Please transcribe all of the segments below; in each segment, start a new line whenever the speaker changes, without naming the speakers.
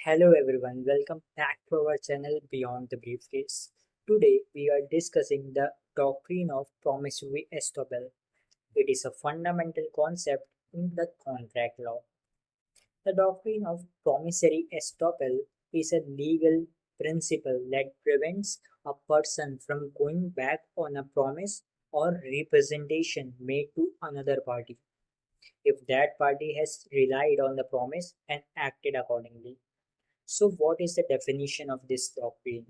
Hello everyone, welcome back to our channel Beyond the Briefcase. Today we are discussing the doctrine of promissory estoppel. It is a fundamental concept in the contract law. The doctrine of promissory estoppel is a legal principle that prevents a person from going back on a promise or representation made to another party if that party has relied on the promise and acted accordingly. So, what is the definition of this doctrine?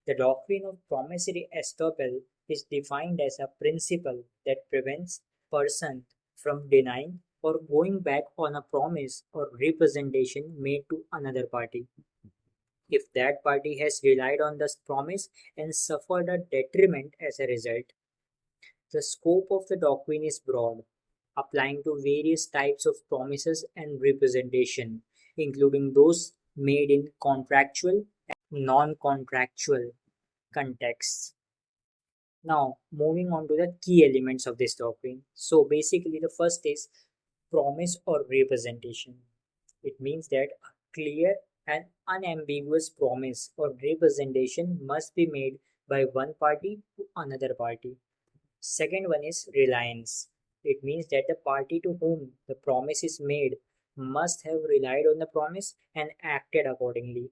The doctrine of promissory estoppel is defined as a principle that prevents person from denying or going back on a promise or representation made to another party if that party has relied on this promise and suffered a detriment as a result. The scope of the doctrine is broad, applying to various types of promises and representation, including those made in contractual and non-contractual contexts. Now, moving on to the key elements of this doctrine. So, basically, the first is promise or representation. It means that a clear and unambiguous promise or representation must be made by one party to another party. Second one is reliance. It means that the party to whom the promise is made must have relied on the promise and acted accordingly.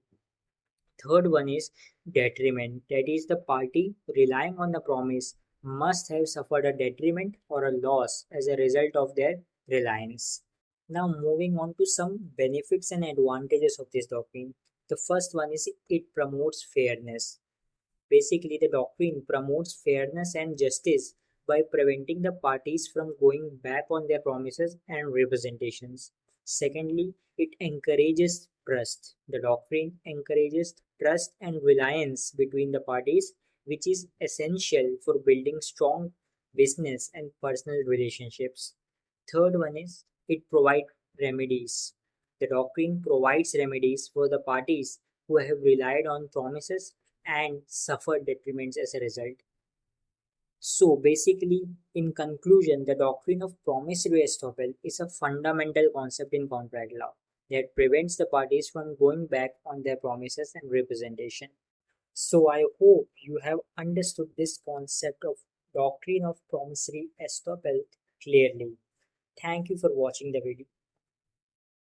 Third one is detriment. That is, the party relying on the promise must have suffered a detriment or a loss as a result of their reliance. Now, moving on to some benefits and advantages of this doctrine. The first one is it promotes fairness. Basically, the doctrine promotes fairness and justice by preventing the parties from going back on their promises and representations. Secondly, it encourages trust. The doctrine encourages trust and reliance between the parties, which is essential for building strong business and personal relationships. Third one is it provides remedies. The doctrine provides remedies for the parties who have relied on promises and suffered detriments as a result. So, basically, in conclusion, the doctrine of promissory estoppel is a fundamental concept in contract law that prevents the parties from going back on their promises and representation. So, I hope you have understood this concept of doctrine of promissory estoppel clearly. Thank you for watching the video.